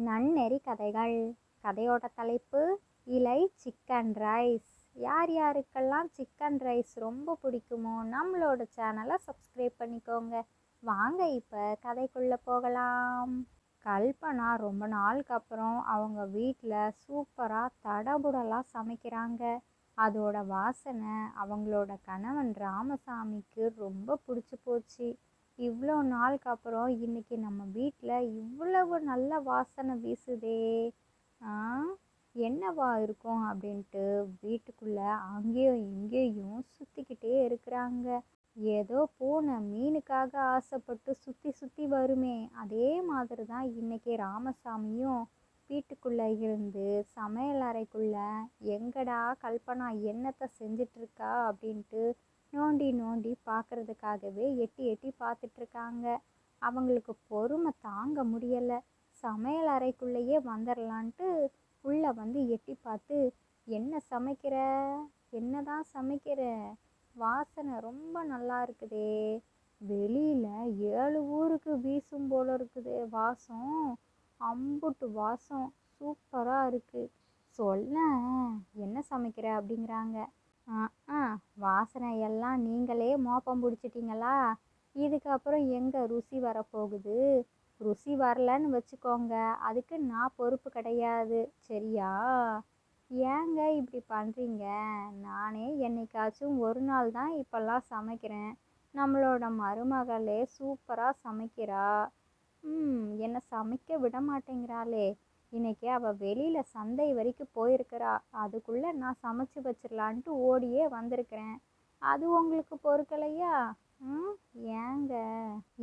நன்னெறி கதைகள். கதையோட தலைப்பு இலை சிக்கன் ரைஸ். யார் யாருக்கெல்லாம் சிக்கன் ரைஸ் ரொம்ப பிடிக்குமோ நம்மளோட சேனலை சப்ஸ்கிரைப் பண்ணிக்கோங்க. வாங்க இப்போ கதைக்குள்ளே போகலாம். கல்பனா ரொம்ப நாளுக்கு அப்புறம் அவங்க வீட்டில் சூப்பராக தடபுடலாக சமைக்கிறாங்க. அதோட வாசனை அவங்களோட கணவன் ராமசாமிக்கு ரொம்ப பிடிச்சி போச்சு. இவ்வளோ நாளுக்கு அப்புறம் இன்னைக்கு நம்ம வீட்டில் இவ்வளவு நல்ல வாசனை வீசுதே, ஆ என்னவா இருக்கும் அப்படின்ட்டு வீட்டுக்குள்ளே அங்கேயும் இங்கேயும் சுற்றிக்கிட்டே இருக்கிறாங்க. ஏதோ பூனை மீனுக்காக ஆசைப்பட்டு சுற்றி சுற்றி வருமே, அதே மாதிரி தான் இன்னைக்கு ராமசாமியும் வீட்டுக்குள்ளே இருந்து சமையல் அறைக்குள்ளே எங்கடா கல்பனா என்னத்தை செஞ்சிட்ருக்கா அப்படின்ட்டு நோண்டி நோண்டி பார்க்குறதுக்காகவே எட்டி எட்டி பார்த்துட்ருக்காங்க. அவங்களுக்கு பொறுமை தாங்க முடியலை. சமையல் அறைக்குள்ளேயே வந்துடலான்ட்டு உள்ளே வந்து எட்டி பார்த்து, என்ன சமைக்கிற, என்னதான் சமைக்கிற, வாசனை ரொம்ப நல்லா இருக்குதே, வெளியில் 7 ஊருக்கு வீசும் போல இருக்குது வாசம், அம்புட்டு வாசம் சூப்பராக இருக்குது, சொல்ல என்ன சமைக்கிற அப்படிங்கிறாங்க. வாசனை எல்லாம் நீங்களே மோப்பம் பிடிச்சிட்டிங்களா, இதுக்கப்புறம் எங்கே ருசி வரப்போகுது, ருசி வரலன்னு வச்சுக்கோங்க, அதுக்கு நான் பொறுப்பு கிடையாது, சரியா? ஏங்க இப்படி பண்ணுறீங்க? நானே என்னைக்காச்சும் ஒரு நாள் தான் இப்போல்லாம் சமைக்கிறேன். நம்மளோட மருமகளே சூப்பராக சமைக்கிறா. என்னை சமைக்க விட மாட்டேங்கிறாளே. இன்னைக்கு அவள் வெளியில் சந்தை வரைக்கும் போயிருக்கிறா. அதுக்குள்ளே நான் சமைச்சு வச்சிடலான்ட்டு ஓடியே வந்திருக்கிறேன். அது உங்களுக்கு பொறுக்கலையா? ஏங்க,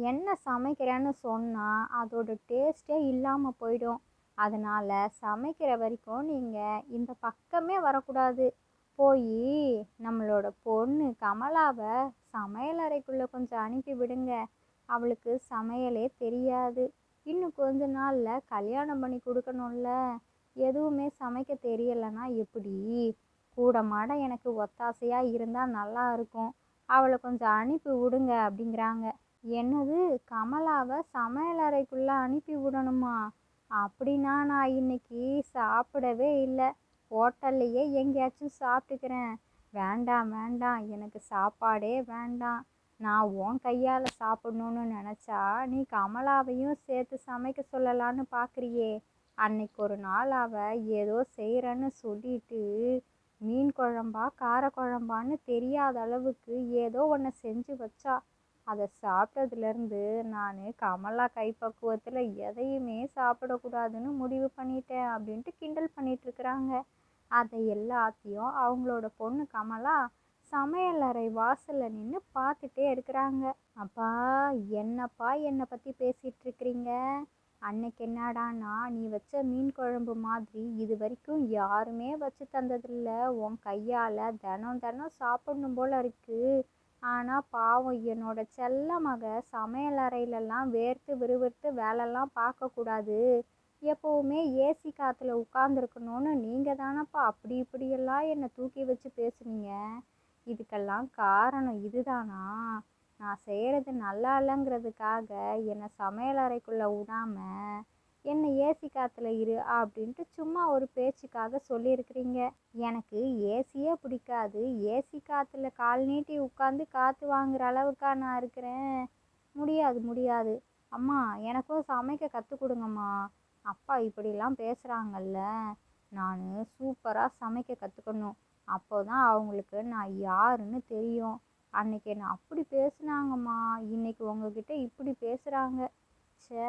என்ன சமைக்கிறேன்னு சொன்னால் அதோட டேஸ்ட்டே இல்லாமல் போயிடும். அதனால் சமைக்கிற வரைக்கும் நீங்கள் இந்த பக்கமே வரக்கூடாது. போய் நம்மளோட பொண்ணு கமலாவை சமையல் அறைக்குள்ளே கொஞ்சம் அனுப்பி விடுங்க. அவளுக்கு சமையலே தெரியாது. இன்னும் கொஞ்ச நாளில் கல்யாணம் பண்ணி கொடுக்கணும்ல. எதுவுமே சமைக்க தெரியலைன்னா எப்படி? கூட மாட எனக்கு ஒத்தாசையாக இருந்தால் நல்லா இருக்கும். அவளை கொஞ்சம் அனுப்பி விடுங்க அப்படிங்கிறாங்க. என்னது, கமலாவை சமையல் அறைக்குள்ளே அனுப்பி விடணுமா? அப்படின்னா நான் இன்னைக்கு சாப்பிடவே இல்லை. ஹோட்டல்லையே எங்கேயாச்சும் சாப்பிட்டுக்கிறேன். வேண்டாம் வேண்டாம், எனக்கு சாப்பாடே வேண்டாம். நான் உன் கையால் சாப்பிடணுன்னு நினச்சா நீ கமலாவையும் சேர்த்து சமைக்க சொல்லலான்னு பார்க்குறியே. அன்னைக்கு ஒரு நாள் அவள் ஏதோ செய்கிறேன்னு சொல்லிட்டு மீன் குழம்பா கார குழம்பான்னு தெரியாத அளவுக்கு ஏதோ ஒன்று செஞ்சு வச்சா. அதை சாப்பிட்டதுலேருந்து நான் கமலா கைப்பக்குவத்தில் எதையுமே சாப்பிடக்கூடாதுன்னு முடிவு பண்ணிட்டேன் அப்படின்ட்டு கிண்டல் பண்ணிகிட்ருக்குறாங்க. அதை எல்லாத்தையும் அவங்களோட பொண்ணு கமலா சமையலறை வாசலில் நின்று பார்த்துட்டே இருக்கிறாங்க. அப்பா, என்னப்பா என்னை பற்றி பேசிகிட்டு இருக்கிறீங்க? அன்னைக்கு என்னடானா நீ வச்ச மீன் குழம்பு மாதிரி இது வரைக்கும் யாருமே வச்சு தந்ததில்ல. உன் கையால் தினம் தினம் சாப்பிடணும் போல் இருக்குது. ஆனால் பாவம் என்னோட செல்ல மக சமையல் அறையிலலாம் வேர்த்து விறுவிறுத்து வேலைலாம் பார்க்கக்கூடாது, எப்போவுமே ஏசி காற்றுல உட்காந்துருக்கணும்னு நீங்கள் தானப்பா அப்படி இப்படியெல்லாம் என்னை தூக்கி வச்சு பேசுனீங்க. இதுக்கெல்லாம் காரணம் இதுதானா? நான் செய்கிறது நல்லா இல்லைங்கிறதுக்காக என்னை சமையல் அறைக்குள்ளே விடாமல் என்னை ஏசி காற்றுல இரு அப்படின்ட்டு சும்மா ஒரு பேச்சுக்காக சொல்லியிருக்கிறீங்க. எனக்கு ஏசியே பிடிக்காது. ஏசி காற்றுல கால் நீட்டி உட்காந்து காற்று வாங்குகிற அளவுக்கா நான் இருக்கிறேன்? முடியாது முடியாது. அம்மா, எனக்கும் சமைக்க கற்றுக் கொடுங்கம்மா. அப்பா இப்படிலாம் பேசுகிறாங்கல்ல. நான் சூப்பராக சமைக்க கற்றுக்கணும். அப்போ தான் அவங்களுக்கு நான் யாருன்னு தெரியும். அன்னைக்கு என்னை அப்படி பேசுனாங்கம்மா, இன்னைக்கு உங்ககிட்ட இப்படி பேசுகிறாங்க. சே,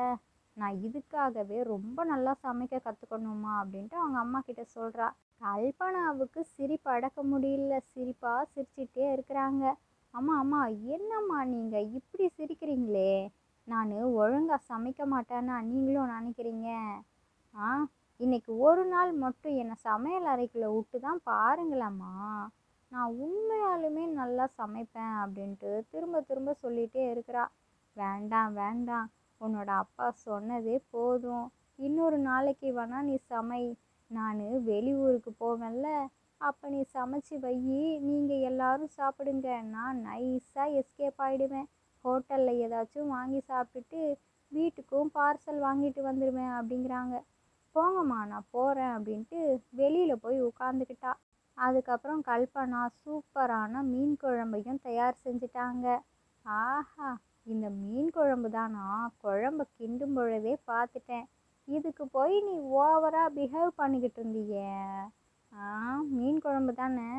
நான் இதுக்காகவே ரொம்ப நல்லா சமைக்க கற்றுக்கணுமா அப்படின்ட்டு அவங்க அம்மா கிட்ட சொல்கிறா. கல்பனாவுக்கு சிரிப்பு அடக்க முடியல. சிரிப்பாக சிரிச்சிட்டே இருக்கிறாங்க. அம்மா அம்மா, என்னம்மா நீங்கள் இப்படி சிரிக்கிறீங்களே? நான் ஒழுங்காக சமைக்க மாட்டேன்னா நீங்களும் நினைக்கிறீங்க? இன்னைக்கு ஒரு நாள் மட்டும் என்னை சமையல் அறைக்குள்ளே விட்டு தான் பாருங்களேம்மா. நான் உண்மையாலுமே நல்லா சமைப்பேன் அப்படின்ட்டு திரும்ப திரும்ப சொல்லிகிட்டே இருக்கிறா. வேண்டாம் வேண்டாம், உன்னோட அப்பா சொன்னதே போதும். இன்னொரு நாளைக்கு வேணா நீ சமை. நான் வெளியூருக்கு போவேன்ல, அப்போ நீ சமைச்சு வை. நீங்கள் எல்லாரும் சாப்பிடுங்க. நான் நைஸாக எஸ்கேப் ஆகிடுவேன். ஹோட்டலில் ஏதாச்சும் வாங்கி சாப்பிட்டுட்டு வீட்டுக்கும் பார்சல் வாங்கிட்டு வந்துடுவேன் அப்படிங்கிறாங்க. போங்கம்மா நான் போகிறேன் அப்படின்ட்டு வெளியில் போய் உட்காந்துக்கிட்டா. அதுக்கப்புறம் கல்பனா சூப்பரான மீன் குழம்பையும் தயார் செஞ்சிட்டாங்க. ஆஹா, இந்த மீன் குழம்பு தானா? குழம்பு கிண்டும் பொழுதே பார்த்துட்டேன். இதுக்கு போய் நீ ஓவராக பிஹேவ் பண்ணிக்கிட்டு இருந்தியே. ஆ, மீன் குழம்பு தானே?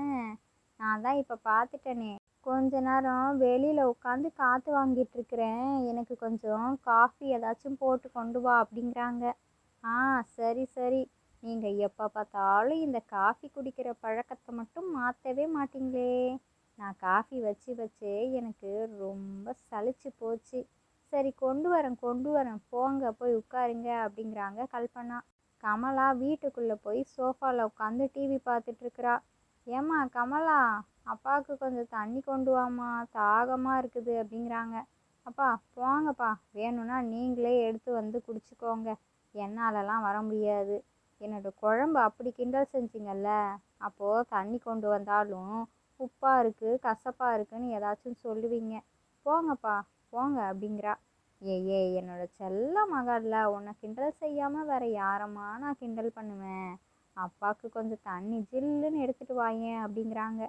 நான் தான் இப்போ பார்த்துட்டேனே. கொஞ்ச நேரம் வெளியில் உட்காந்து காற்று வாங்கிட்டு இருக்கிறேன். எனக்கு கொஞ்சம் காஃபி ஏதாச்சும் போட்டு கொண்டு வா அப்படிங்கிறாங்க. ஆ, சரி சரி. நீங்கள் எப்போ பார்த்தாலும் இந்த காஃபி குடிக்கிற பழக்கத்தை மட்டும் மாற்றவே மாட்டீங்களே. நான் காஃபி வச்சு வச்சு எனக்கு ரொம்ப சலிச்சு போச்சு. சரி கொண்டு வரேன் கொண்டு வரேன், போங்க போய் உட்காருங்க அப்படிங்கிறாங்க கல்பனா. கமலா வீட்டுக்குள்ளே போய் சோஃபாவில் உட்காந்து டிவி பார்த்துட்ருக்குறா. ஏம்மா கமலா, அப்பாவுக்கு கொஞ்சம் தண்ணி கொண்டு வாம்மா, தாகமாக இருக்குது அப்படிங்கிறாங்க. அப்பா போங்கப்பா, வேணும்னா நீங்களே எடுத்து வந்து குடிச்சிக்கோங்க, என்னாலலாம் வர முடியாது. என்னோட குழம்பு அப்படி கிண்டல் செஞ்சிங்கல்ல, அப்போது தண்ணி கொண்டு வந்தாலும் உப்பாக இருக்குது கசப்பாக இருக்குன்னு ஏதாச்சும் சொல்லுவீங்க. போங்கப்பா போங்க அப்படிங்கிறா. ஏ என்னோட செல்ல மகளில் உன்னை கிண்டல் செய்யாமல் வேற யாரம்மா நான் கிண்டல் பண்ணுவேன். அப்பாவுக்கு கொஞ்சம் தண்ணி ஜில்லுன்னு எடுத்துகிட்டு வாயேன் அப்படிங்கிறாங்க.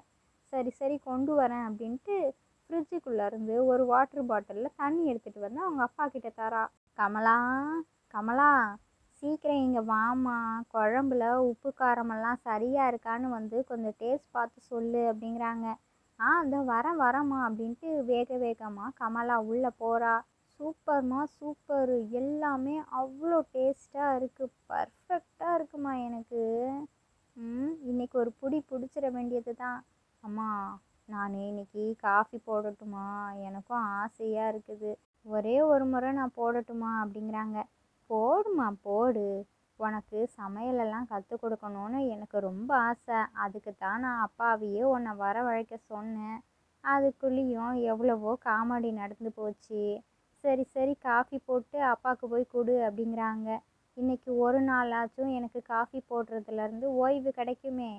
சரி சரி கொண்டு வரேன் அப்படின்ட்டு ஃப்ரிட்ஜுக்குள்ளேருந்து ஒரு வாட்ரு பாட்டிலில் தண்ணி எடுத்துகிட்டு வந்து அவங்க அப்பா கிட்ட தரா. கமலா கமலா, சீக்கிரம் இங்கே வாம்மா, குழம்புல உப்பு காரமெல்லாம் சரியாக இருக்கான்னு வந்து கொஞ்சம் டேஸ்ட் பார்த்து சொல்லு அப்படிங்கிறாங்க. இந்த வரேம்மா அப்படின்ட்டு வேக வேகமாக கமலா உள்ளே போகிறா. சூப்பர்மா சூப்பர், எல்லாமே அவ்வளோ டேஸ்ட்டாக இருக்குது, பர்ஃபெக்டாக இருக்குமா எனக்கு. இன்னைக்கு ஒரு பிடிச்சிட வேண்டியது தான். அம்மா நான் இன்னைக்கு காஃபி போடட்டுமா? எனக்கும் ஆசையாக இருக்குது. ஒரே ஒரு முறை நான் போடட்டுமா அப்படிங்கிறாங்க. போடுமா போடு, உனக்கு சமையலெல்லாம் கற்றுக் கொடுக்கணுன்னு எனக்கு ரொம்ப ஆசை. அதுக்கு தான் நான் அப்பாவையே உன்னை வரவழைக்க சொன்னேன். அதுக்குள்ளேயும் எவ்வளவோ காமெடி நடந்து போச்சு. சரி சரி காஃபி போட்டு அப்பாவுக்கு போய் கொடு அப்படிங்கிறாங்க. இன்றைக்கி ஒரு நாளாச்சும் எனக்கு காஃபி போடுறதுலேருந்து ஓய்வு கிடைக்குமே,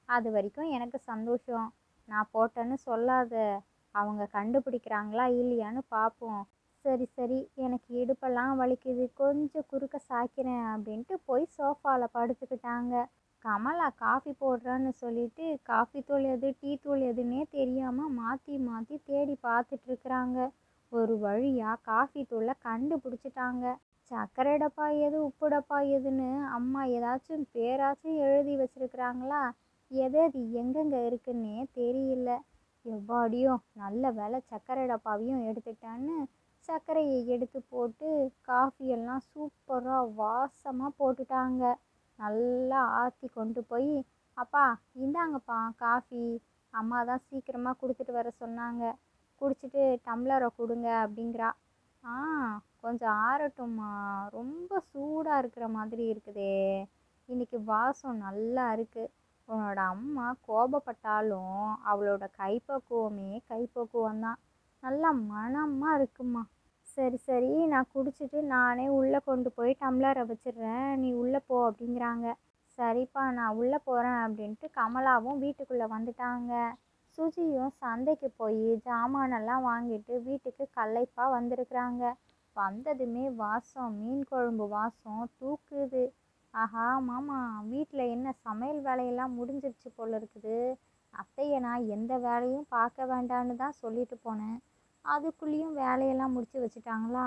அது வரைக்கும் எனக்கு சந்தோஷம். நான் போட்டேன்னு சொல்லாத, அவங்க கண்டுபிடிக்கிறாங்களா இல்லையான்னு பார்ப்போம். சரி சரி, எனக்கு இடுப்பெல்லாம் வலிக்குது, கொஞ்சம் குறுக்க சாய்க்கிறேன் அப்படின்ட்டு போய் சோஃபாவில் படுத்துக்கிட்டாங்க. கமலா காஃபி போடுறான்னு சொல்லிட்டு காஃபி தூள் எது டீ தூள் எதுன்னே தெரியாமல் மாற்றி மாற்றி தேடி பார்த்துட்ருக்குறாங்க. ஒரு வழியாக காஃபி தூளை கண்டுபிடிச்சிட்டாங்க. சர்க்கரை டப்பா எது உப்பு டப்பா எதுன்னு அம்மா ஏதாச்சும் பேராச்சும் எழுதி வச்சுருக்குறாங்களா? எது அது எங்கெங்கே இருக்குன்னே தெரியல. எவ்வாடியோ நல்ல வேலை சர்க்கரை டப்பாவையும் எடுத்துட்டான்னு சர்க்கரையை எடுத்து போட்டு காஃபியெல்லாம் சூப்பராக வாசமாக போட்டுட்டாங்க. நல்லா ஆற்றி கொண்டு போய், அப்பா இந்தாங்கப்பா காஃபி, அம்மா தான் சீக்கிரமாக கொடுத்துட்டு வர சொன்னாங்க, குடிச்சிட்டு டம்ளரை கொடுங்க அப்படிங்கிறா. ஆ, கொஞ்சம் ஆறட்டும்மா, ரொம்ப சூடாக இருக்கிற மாதிரி இருக்குதே. இன்னைக்கு வாசம் நல்லா இருக்குது. உன்னோட அம்மா கோபப்பட்டாலும் அவளோட கைப்பக்குவமே கைப்பக்குவம்தான், நல்லா மணமாக இருக்குமா. சரி சரி, நான் குடிச்சிட்டு நானே உள்ளே கொண்டு போய் டம்ளரை வச்சிடுறேன், நீ உள்ளே போ அப்படிங்கிறாங்க. சரிப்பா நான் உள்ளே போகிறேன் அப்படின்ட்டு கமலாவும் வீட்டுக்குள்ளே வந்துட்டாங்க. சுஜியும் சந்தைக்கு போய் ஜாமானெல்லாம் வாங்கிட்டு வீட்டுக்கு களைப்பாக வந்திருக்கிறாங்க. வந்ததுமே வாசம், மீன் குழம்பு வாசம் தூக்குது. ஆஹா மாமா, வீட்டில் என்ன சமையல் வேலையெல்லாம் முடிஞ்சிருச்சு போல இருக்குது. அத்தையை நான் எந்த வேலையும் பார்க்க வேண்டான்னு தான் சொல்லிட்டு போனேன், அதுக்குள்ளேயும் வேலையெல்லாம் முடிச்சு வச்சுட்டாங்களா?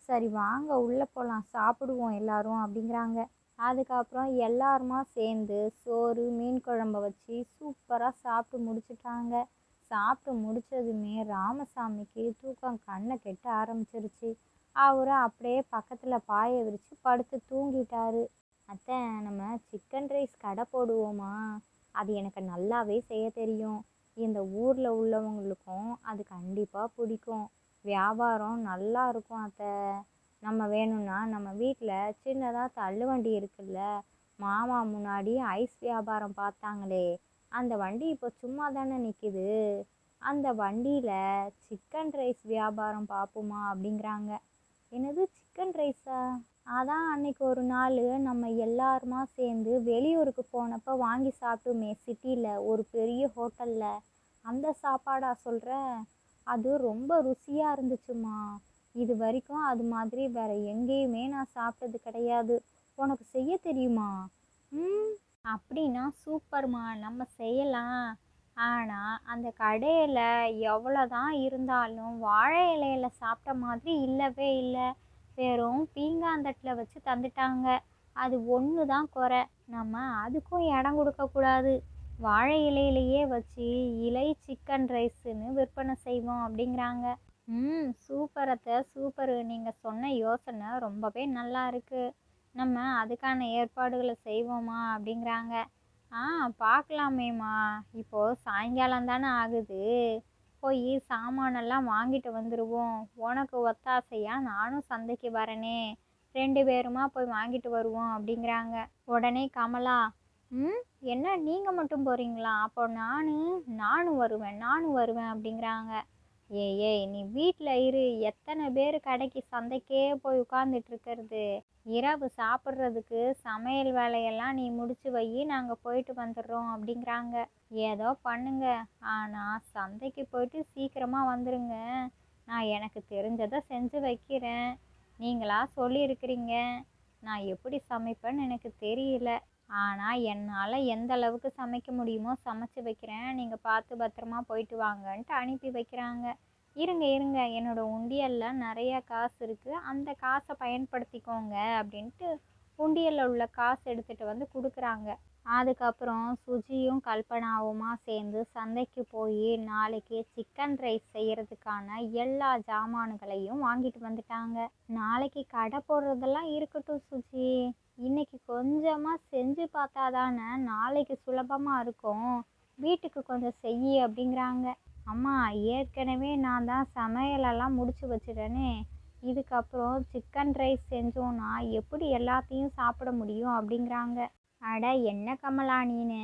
சரி வாங்க உள்ளே போகலாம், சாப்பிடுவோம் எல்லாரும் அப்படிங்கிறாங்க. அதுக்கப்புறம் எல்லாருமா சேர்ந்து சோறு மீன் குழம்ப வச்சு சூப்பராக சாப்பிட்டு முடிச்சிட்டாங்க. சாப்பிட்டு முடித்ததுமே ராமசாமிக்கு தூக்கம் கண்ணை கெட்ட ஆரம்பிச்சிருச்சு. அவரை அப்படியே பக்கத்தில் பாய விரித்து படுத்து தூங்கிட்டாரு. அத்தை, நம்ம சிக்கன் ரைஸ் கடை போடுவோமா? அது எனக்கு நல்லாவே செய்ய தெரியும். இந்த ஊரில் உள்ளவங்களுக்கும் அது கண்டிப்பாக பிடிக்கும். வியாபாரம் நல்லா இருக்கும் அத்தை. நம்ம வேணும்னா நம்ம வீட்டில் சின்னதாக தள்ளுவண்டி இருக்குல்ல, மாமா முன்னாடி ஐஸ் வியாபாரம் பார்த்தாங்களே, அந்த வண்டி இப்போ சும்மா தானே நிற்கிது, அந்த வண்டியில் சிக்கன் ரைஸ் வியாபாரம் பார்ப்போமா அப்படிங்கிறாங்க. என்னது சிக்கன் ரைஸா? அதான் அன்னைக்கு ஒரு நாள் நம்ம எல்லாருமா சேர்ந்து வெளியூருக்கு போனப்போ வாங்கி சாப்பிட்டோமே சிட்டியில் ஒரு பெரிய ஹோட்டலில், அந்த சாப்பாடா சொல்கிற? அது ரொம்ப ருசியாக இருந்துச்சுமா. இது வரைக்கும் அது மாதிரி வேற எங்கேயுமே நான் சாப்பிட்டது கிடையாது. உனக்கு செய்ய தெரியுமா? ம். அப்படின்னா சூப்பர்மா, நம்ம செய்யலாம். ஆனால் அந்த கடையில் எவ்வளோதான் இருந்தாலும் வாழை இலையில சாப்பிட்ட மாதிரி இல்லவே இல்லை. வெறும் பீங்காந்தட்டில் வச்சு தந்துட்டாங்க. அது ஒன்று தான் குறை. நம்ம அதுக்கும் இடம் கொடுக்கக்கூடாது. வாழை இலையிலேயே வச்சு இலை சிக்கன் ரைஸுன்னு விற்பனை செய்வோம் அப்படிங்கிறாங்க. சூப்பர் அத்தை, சூப்பரு. நீங்கள் சொன்ன யோசனை ரொம்பவே நல்லா இருக்குது. நம்ம அதுக்கான ஏற்பாடுகளை செய்வோமா அப்படிங்கிறாங்க. ஆ, பார்க்கலாமேம்மா. இப்போது சாயங்காலம் தானே ஆகுது. போய் சாமானெல்லாம் வாங்கிட்டு வந்துடுவோம். உனக்கு ஒத்தாசையா நானும் சந்தைக்கு வரனே, 2 பேருமா போய் வாங்கிட்டு வருவோம் அப்படிங்கிறாங்க. உடனே கமலா, என்ன நீங்கள் மட்டும் போகிறீங்களா? அப்போ நானும் வருவேன் அப்படிங்கிறாங்க. ஏய் நீ வீட்டில் இரு. எத்தனை பேர் கடைக்கு சந்தைக்கே போய் உட்காந்துட்டு இருக்கிறது? இரவு சாப்பிட்றதுக்கு சமையல் வேலையெல்லாம் நீ முடிச்சு வை, நாங்கள் போயிட்டு வந்துடுறோம் அப்படிங்கிறாங்க. ஏதோ பண்ணுங்க, ஆனால் சந்தைக்கு போயிட்டு சீக்கிரமாக வந்துடுங்க. நான் எனக்கு தெரிஞ்சதை செஞ்சு வைக்கிறேன். நீங்களா சொல்லியிருக்கிறீங்க. நான் எப்படி சமைப்பேன்னு எனக்கு தெரியல. ஆனால் என்னால் எந்த அளவுக்கு சமைக்க முடியுமோ சமைச்சு வைக்கிறேன். நீங்கள் பார்த்து பத்திரமா போயிட்டு வாங்கன்ட்டு அனுப்பி வைக்கிறாங்க. இருங்க, என்னோடய உண்டியலில் நிறையா காசு இருக்குது, அந்த காசை பயன்படுத்திக்கோங்க அப்படின்ட்டு உண்டியலில் உள்ள காசு எடுத்துகிட்டு வந்து கொடுக்குறாங்க. அதுக்கப்புறம் சுஜியும் கல்பனாவுமா சேர்ந்து சந்தைக்கு போய் நாளைக்கு சிக்கன் ரைஸ் செய்கிறதுக்கான எல்லா ஜாமான்களையும் வாங்கிட்டு வந்துட்டாங்க. நாளைக்கு கடை போடுறதெல்லாம் இருக்கட்டும் சுஜி, இன்னைக்கு கொஞ்சமாக செஞ்சு பார்த்தா தானே நாளைக்கு சுலபமாக இருக்கும். வீட்டுக்கு கொஞ்சம் செய் அப்படிங்கிறாங்க. அம்மா, ஏற்கனவே நான் தான் சமையலெல்லாம் முடிச்சு வச்சுட்டேனே, இதுக்கப்புறம் சிக்கன் ரைஸ் செஞ்சோன்னா எப்படி எல்லாத்தையும் சாப்பிட முடியும் அப்படிங்கிறாங்க. அட என்ன கமலா நீனு,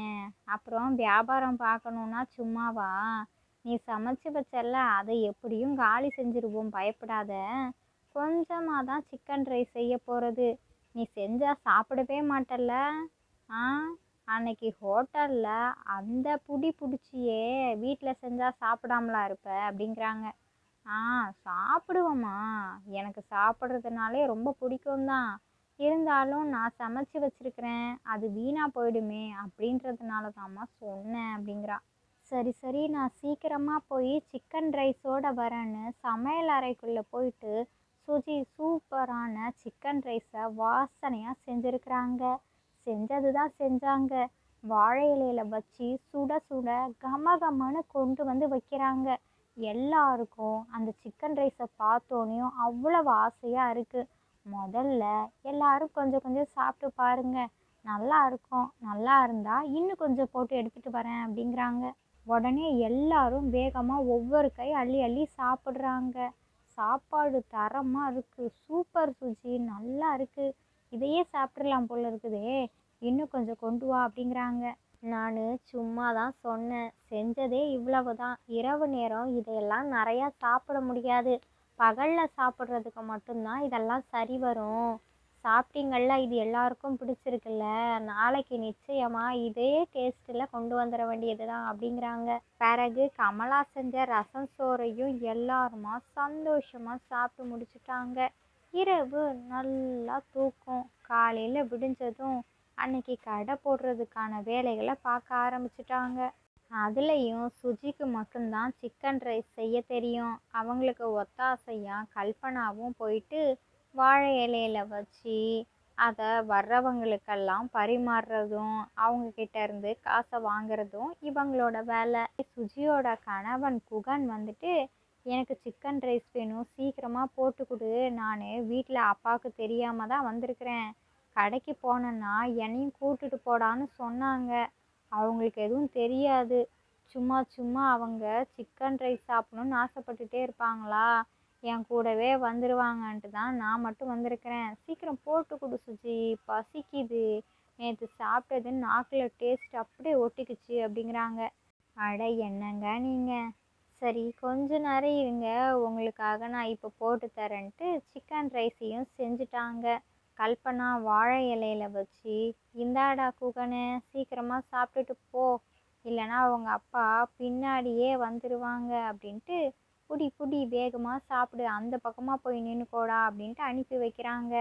அப்புறம் வியாபாரம் பார்க்கணுன்னா சும்மாவா? நீ சமைச்சு வச்சல, அதை எப்படியும் காலி செஞ்சுருவோம், பயப்படாத. கொஞ்சமாக தான் சிக்கன் ரைஸ் செய்ய போகிறது. நீ செஞ்சால் சாப்பிடவே மாட்டல்ல? ஆ, அன்னைக்கு ஹோட்டலில் அந்த பிடிச்சியே வீட்டில் செஞ்சால் சாப்பிடாமலா இருப்ப அப்படிங்கிறாங்க. சாப்பிடுவோம்மா, எனக்கு சாப்பிட்றதுனாலே ரொம்ப பிடிக்கும் தான். இருந்தாலும் நான் சமைச்சு வச்சுருக்கிறேன், அது வீணாக போயிடுமே அப்படின்றதுனால தாம்மா சொன்னேன் அப்படிங்கிறா. சரி, நான் சீக்கிரமாக போய் சிக்கன் ரைஸோடு வரேன்னு சமையல் அறைக்குள்ளே போயிட்டு சுஜி சூப்பரான சிக்கன் ரைஸை வாசனையாக செஞ்சுருக்குறாங்க. செஞ்சது தான் செஞ்சாங்க. வாழை இலையில் வச்சு சுட சுட கமகமன்னு கொண்டு வந்து வைக்கிறாங்க. எல்லாருக்கும் அந்த சிக்கன் ரைஸை பார்த்தோன்னையும் அவ்வளவு ஆசையாக இருக்குது. முதல்ல எல்லாரும் கொஞ்சம் சாப்பிட்டு பாருங்க, நல்லா இருக்கும். நல்லா இருந்தால் இன்னும் கொஞ்சம் போட்டு எடுத்துகிட்டு வரேன் அப்படிங்கிறாங்க. உடனே எல்லாரும் வேகமாக ஒவ்வொரு கை அள்ளி அள்ளி சாப்பிட்றாங்க. சாப்பாடு தரமாக இருக்குது. சூப்பர் சுஜி, நல்லா இருக்குது. இதையே சாப்பிட்றலாம் போல இருக்குதே, இன்னும் கொஞ்சம் கொண்டு வா அப்படிங்கிறாங்க. நான் சும்மா தான் சொன்னேன், செஞ்சதே இவ்வளவு தான். இரவு நேரம் இதையெல்லாம் நிறையா சாப்பிட முடியாது. பகலில் சாப்பிட்றதுக்கு மட்டும்தான் இதெல்லாம் சரி வரும். சாப்பிட்டீங்கள்ல, இது எல்லாருக்கும் பிடிச்சிருக்குல்ல, நாளைக்கு நிச்சயமாக இதே டேஸ்ட்டில் கொண்டு வந்துட வேண்டியது தான் அப்படிங்கிறாங்க. பிறகு கமலா செஞ்ச ரசம் சோறையும் எல்லாருமா சந்தோஷமாக சாப்பிட்டு முடிச்சுட்டாங்க. இரவு நல்லா தூக்கம். காலையில் விடிஞ்சதும் அன்னைக்கு கடை போடுறதுக்கான வேலைகளை பார்க்க ஆரம்பிச்சிட்டாங்க. அதுலேயும் சுஜிக்கு மட்டும்தான் சிக்கன் ரைஸ் செய்ய தெரியும். அவங்களுக்கு ஒத்தாசையாக கல்பனாவும் போயிட்டு வாழை இலையில வச்சு அதை வர்றவங்களுக்கெல்லாம் பரிமாறுறதும் அவங்கக்கிட்ட இருந்து காசை வாங்குறதும் இவங்களோட வேலை. சுஜியோட கணவன் குகன் வந்துட்டு, எனக்கு சிக்கன் ரைஸ் வேணும், சீக்கிரமாக போட்டு கொடு. நான் வீட்டில் அப்பாவுக்கு தெரியாமல் தான் வந்திருக்கிறேன். கடைக்கு போனேன்னா என்னையும் கூட்டுட்டு போடான்னு சொன்னாங்க. அவங்களுக்கு எதுவும் தெரியாது. சும்மா அவங்க சிக்கன் ரைஸ் சாப்பிடணுன்னு ஆசைப்பட்டுட்டே இருப்பாங்களா, என் கூடவே வந்துடுவாங்கன்ட்டு தான் நான் மட்டும் வந்திருக்கிறேன். சீக்கிரம் போட்டு கொடு சுஜி, பசிக்குது. நேற்று சாப்பிட்டது நாக்கில் டேஸ்ட் அப்படியே ஒட்டிக்குச்சு அப்படிங்கிறாங்க. அட என்னங்க நீங்கள், சரி கொஞ்ச நேரம் இருங்க, உங்களுக்காக நான் இப்போ போட்டு தரேன்ட்டு சிக்கன் ரைஸையும் செஞ்சுட்டாங்க. கல்பனா வாழை இலையில வச்சு, இந்தாடா குகனு, சீக்கிரமாக சாப்பிட்டுட்டு போ, இல்லைனா அவங்க அப்பா பின்னாடியே வந்துடுவாங்க அப்படின்ட்டு புடி புடி வேகமாக சாப்பிடு, அந்த பக்கமாக போய் நின்றுக்கோடா அப்படின்ட்டு அனுப்பி வைக்கிறாங்க.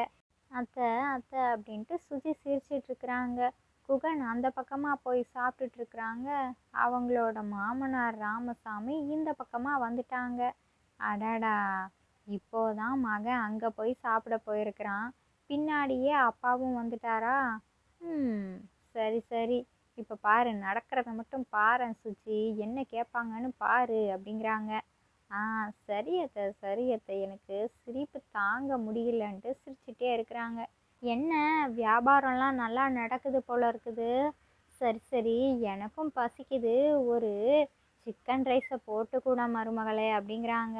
அத்தை அத்தை அப்படின்ட்டு சுஜி சிரிச்சிட்டு இருக்கிறாங்க. குகன் அந்த பக்கமாக போய் சாப்பிட்டுட்டு இருக்கிறாங்க. அவங்களோட மாமனார் ராமசாமி இந்த பக்கமாக வந்துட்டாங்க. அடடா, இப்போதான் மகன் அங்கே போய் சாப்பிட போயிருக்கிறான், பின்னாடியே அப்பாவும் வந்துட்டாரா? ம், சரி சரி, இப்போ பாரு, நடக்கிறத மட்டும் பாரு சுஜி, என்ன கேட்பாங்கன்னு பாரு அப்படிங்கிறாங்க. ஆ, சரியத்தை, எனக்கு சிரிப்பு தாங்க முடியலன்ட்டு சிரிச்சிட்டே இருக்கிறாங்க. என்ன, வியாபாரம்லாம் நல்லா நடக்குது போல இருக்குது. சரி சரி, எனக்கும் பசிக்குது, ஒரு சிக்கன் ரைஸை போட்டு கூட மருமகளே அப்படிங்கிறாங்க.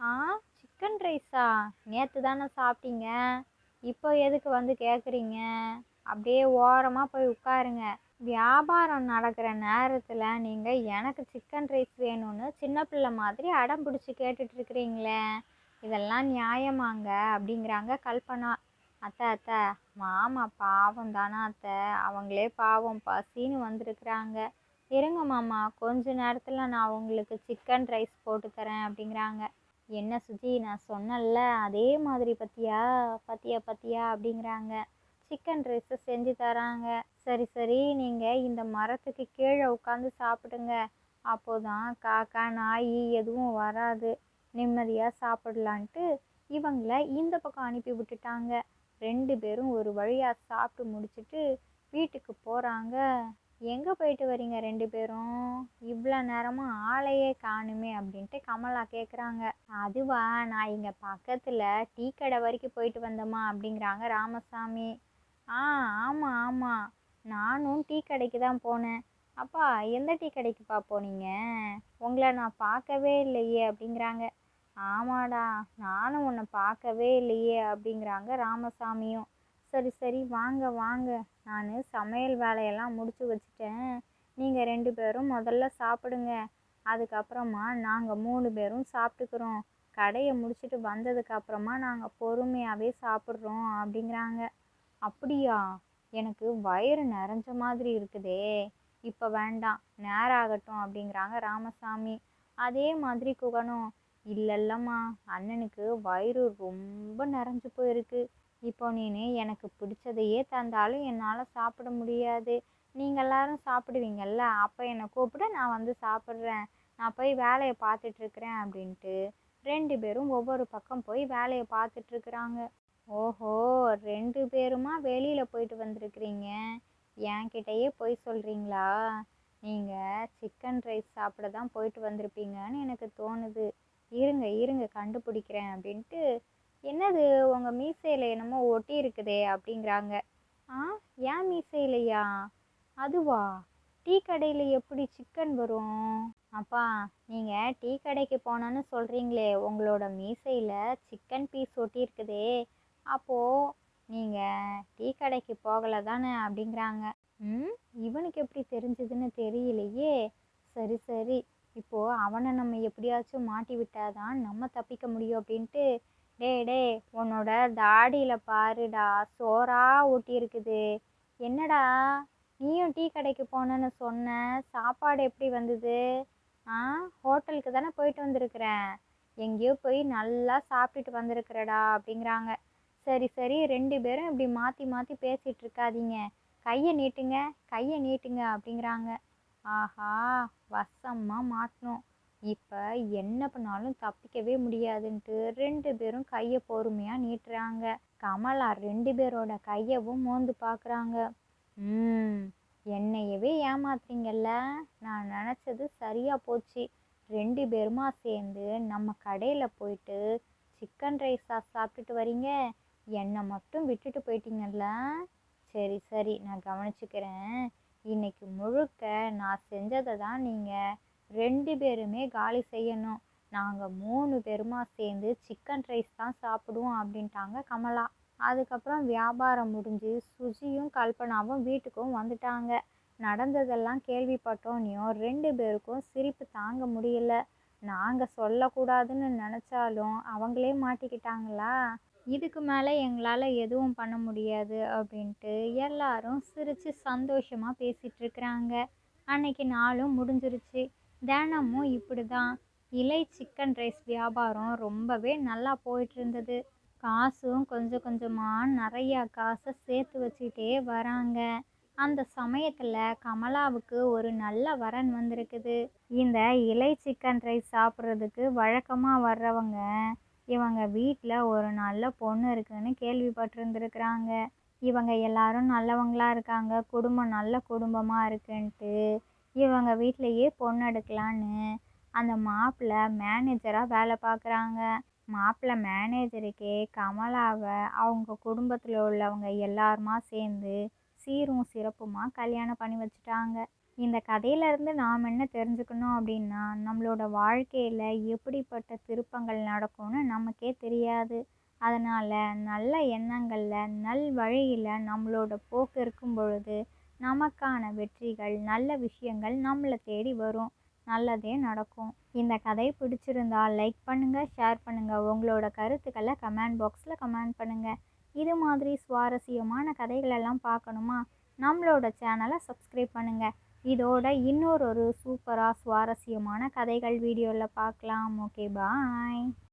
ஆ, சிக்கன் ரைஸா? நேற்று தானே சாப்பிட்டீங்க, இப்போ எதுக்கு வந்து கேட்குறீங்க? அப்படியே ஓரமாக போய் உட்காருங்க. வியாபாரம் நடக்கிற நேரத்தில் நீங்கள் எனக்கு சிக்கன் ரைஸ் வேணும்னு சின்ன பிள்ளை மாதிரி அடம் பிடிச்சி கேட்டுட்ருக்கிறீங்களே, இதெல்லாம் நியாயமாங்க அப்படிங்கிறாங்க கல்பனா. அத்தை அத்தை, மாமா பாவம் தானே அத்தை, அவங்களே பாவம் பசின்னு வந்திருக்கிறாங்க. இருங்க மாமா, கொஞ்ச நேரத்தில் நான் உங்களுக்கு சிக்கன் ரைஸ் போட்டு தரேன் அப்படிங்கிறாங்க. என்ன சுஜி, நான் சொன்னல அதே மாதிரி பத்தியா பத்தியா பத்தியா அப்படிங்கிறாங்க. சிக்கன் ரைஸை செஞ்சு தராங்க. சரி சரி, நீங்கள் இந்த மரத்துக்கு கீழே உட்காந்து சாப்பிடுங்க, அப்போதான் காக்கா நாய் எதுவும் வராது, நிம்மதியாக சாப்பிடலான்ட்டு இவங்கள இந்த பக்கம் அனுப்பி விட்டுட்டாங்க. 2 பேரும் ஒரு வழியாக சாப்பிட்டு முடிச்சுட்டு வீட்டுக்கு போகிறாங்க. எங்கே போயிட்டு வரீங்க 2 பேரும்? இவ்வளோ நேரமும் ஆளையே காணுமே அப்படின்ட்டு கமலா கேட்குறாங்க. அதுவா, நான் இங்கே பக்கத்தில் டீ கடை வரைக்கும் போயிட்டு வந்தோமா அப்படிங்கிறாங்க ராமசாமி. ஆ, ஆமாம் ஆமாம், நானும் டீ கடைக்கு தான் போனேன். அப்பா, எந்த டீ கடைக்குப்பா போனீங்க? உங்களை நான் பார்க்கவே இல்லையே அப்படிங்கிறாங்க. ஆமாடா, நானும் உன்னை பார்க்கவே இல்லையே அப்படிங்கிறாங்க ராமசாமியும். சரி சரி, வாங்க வாங்க, நான் சமையல் வேலையெல்லாம் முடிச்சு வச்சுட்டேன், நீங்கள் 2 பேரும் முதல்ல சாப்பிடுங்க, அதுக்கப்புறமா நாங்கள் 3 பேரும் சாப்பிட்டுக்கிறோம், கடையை முடிச்சுட்டு வந்ததுக்கப்புறமா நாங்கள் பொறுமையாகவே சாப்பிட்றோம் அப்படிங்கிறாங்க. அப்படியா, எனக்கு வயிறு நிறைஞ்ச மாதிரி இருக்குதே, இப்போ வேண்டாம், நேரம் ஆகட்டும் அப்படிங்கிறாங்க ராமசாமி. அதே மாதிரி குகனும், இல்லைல்லம்மா, அண்ணனுக்கு வயிறு ரொம்ப நிறைஞ்சு போயிருக்கு, இப்போ நீனு எனக்கு பிடிச்சதையே தந்தாலும் என்னால் சாப்பிட முடியாது, நீங்கள் எல்லாரும் சாப்பிடுவீங்கள்ல, அப்போ என்னை கூப்பிட, நான் வந்து சாப்பிட்றேன், நான் போய் வேலையை பார்த்துட்ருக்குறேன் அப்படின்ட்டு 2 பேரும் ஒவ்வொரு பக்கம் போய் வேலையை பார்த்துட்ருக்குறாங்க. ஓஹோ, 2 பேருமா வெளியில் போயிட்டு வந்திருக்கிறீங்க, என்கிட்டயே போய் சொல்கிறீங்களா? நீங்கள் சிக்கன் ரைஸ் சாப்பிட தான் போயிட்டு வந்திருப்பீங்கன்னு எனக்கு தோணுது, இருங்க இருங்க கண்டுபிடிக்கிறேன் அப்படின்ட்டு. என்னது, உங்கள் மீசையில் என்னமோ ஒட்டி இருக்குதே அப்படிங்கிறாங்க. ஆ, ஏன் மீசையிலையா? அதுவா, டீ கடையில் எப்படி சிக்கன் வரும்? அப்பா, நீங்கள் டீ கடைக்கு போனோன்னு சொல்கிறீங்களே, உங்களோட மீசையில் சிக்கன் பீஸ் ஒட்டி இருக்குதே, அப்போது நீங்கள் டீ கடைக்கு போகலை தானே அப்படிங்கிறாங்க. ம், இவனுக்கு எப்படி தெரிஞ்சதுன்னு தெரியலையே. சரி சரி, இப்போது அவனை நம்ம எப்படியாச்சும் மாட்டி விட்டாதான் நம்ம தப்பிக்க முடியும் அப்படின்ட்டு, டே டே, உன்னோட தாடியில் பாருடா, சோறா ஊட்டி இருக்குது, என்னடா நீயும் டீ கடைக்கு போனேன்னு சொன்ன, சாப்பாடு எப்படி வந்தது? ஆ, ஹோட்டலுக்கு தானே போயிட்டு வந்திருக்கிறேன், எங்கேயோ போய் நல்லா சாப்பிட்டுட்டு வந்திருக்கிறடா அப்படிங்கிறாங்க. சரி சரி, 2 பேரும் இப்படி மாற்றி மாற்றி பேசிகிட்டு இருக்காதீங்க, கையை நீட்டுங்க கையை நீட்டுங்க அப்படிங்கிறாங்க. ஆஹா, வசமாக மாட்டணும், இப்போ என்ன பண்ணாலும் தப்பிக்கவே முடியாதுன்ட்டு 2 பேரும் கையை பொறுமையாக நீட்டுறாங்க. கமலா 2 பேரோட கையவும் மோந்து பார்க்குறாங்க. என்னையவே ஏமாத்துறீங்கல்ல, நான் நினச்சது சரியாக போச்சு, 2 பேருமா சேர்ந்து நம்ம கடையில் போயிட்டு சிக்கன் ரைஸா சாப்பிட்டுட்டு வரீங்க, என்னை மட்டும் விட்டுட்டு போயிட்டீங்கல்ல. சரி சரி, நான் கவனிச்சுக்கிறேன், இன்னைக்கு முழுக்க நான் செஞ்சதை தான் நீங்கள் 2 பேருமே காலி செய்யணும், நாங்கள் 3 பேருமா சேர்ந்து சிக்கன் ரைஸ் தான் சாப்பிடுவோம் அப்படின்ட்டாங்க கமலா. அதுக்கப்புறம் வியாபாரம் முடிஞ்சு சுஜியும் கல்பனாவும் வீட்டுக்கும் வந்துட்டாங்க. நடந்ததெல்லாம் கேள்விப்பட்டோன்னையும் 2 பேருக்கும் சிரிப்பு தாங்க முடியல. நாங்கள் சொல்லக்கூடாதுன்னு நினச்சாலும் அவங்களே மாட்டிக்கிட்டாங்களா, இதுக்கு மேலே எங்களால் எதுவும் பண்ண முடியாது அப்படின்ட்டு எல்லாரும் சிரித்து சந்தோஷமாக பேசிகிட்டு இருக்கிறாங்க. அன்னைக்கு நாளும் முடிஞ்சிருச்சு. தினமும் இப்படி தான் இலை சிக்கன் ரைஸ் வியாபாரம் ரொம்பவே நல்லா போயிட்டு இருந்தது. காசும் கொஞ்சம் கொஞ்சமாக நிறையா காசை சேர்த்து வச்சுக்கிட்டே வராங்க. அந்த சமயத்தில் கமலாவுக்கு ஒரு நல்ல வரன் வந்திருக்குது. இந்த இலை சிக்கன் ரைஸ் சாப்பிட்றதுக்கு வழக்கமாக வர்றவங்க இவங்க வீட்டில் ஒரு நல்ல பொண்ணு இருக்குன்னு கேள்விப்பட்டிருந்துருக்குறாங்க. இவங்க எல்லாரும் நல்லவங்களா இருக்காங்க, குடும்பம் நல்ல குடும்பமாக இருக்குன்ட்டு இவங்க வீட்டிலையே பொண்ணு எடுக்கலான்னு அந்த மாப்பிள்ளை மேனேஜராக வேலை பார்க்குறாங்க. மாப்பிள்ளை மேனேஜருக்கே கமலாவை அவங்க குடும்பத்தில் உள்ளவங்க எல்லாருமா சேர்ந்து சீரும் சிறப்புமா கல்யாணம் பண்ணி வச்சுட்டாங்க. இந்த கதையிலேருந்து நாம் என்ன தெரிஞ்சுக்கணும் அப்படின்னா, நம்மளோட வாழ்க்கையில் எப்படிப்பட்ட திருப்பங்கள் நடக்கும்னு நமக்கே தெரியாது. அதனால் நல்ல எண்ணங்களில் நல் வழியில் நம்மளோட போக்கு இருக்கும் பொழுது நமக்கான வெற்றிகள் நல்ல விஷயங்கள் நம்மளை தேடி வரும், நல்லதே நடக்கும். இந்த கதை பிடிச்சிருந்தா லைக் பண்ணுங்கள், ஷேர் பண்ணுங்கள், உங்களோட கருத்துக்களை கமெண்ட் பாக்ஸில் கமெண்ட் பண்ணுங்கள். இது மாதிரி சுவாரஸ்யமான கதைகளெல்லாம் பார்க்கணுமா, நம்மளோட சேனலை சப்ஸ்கிரைப் பண்ணுங்கள். இதோட இன்னொரு சூப்பராக சுவாரஸ்யமான கதைகள் வீடியோவில் பார்க்கலாம். ஓகே, பாய்.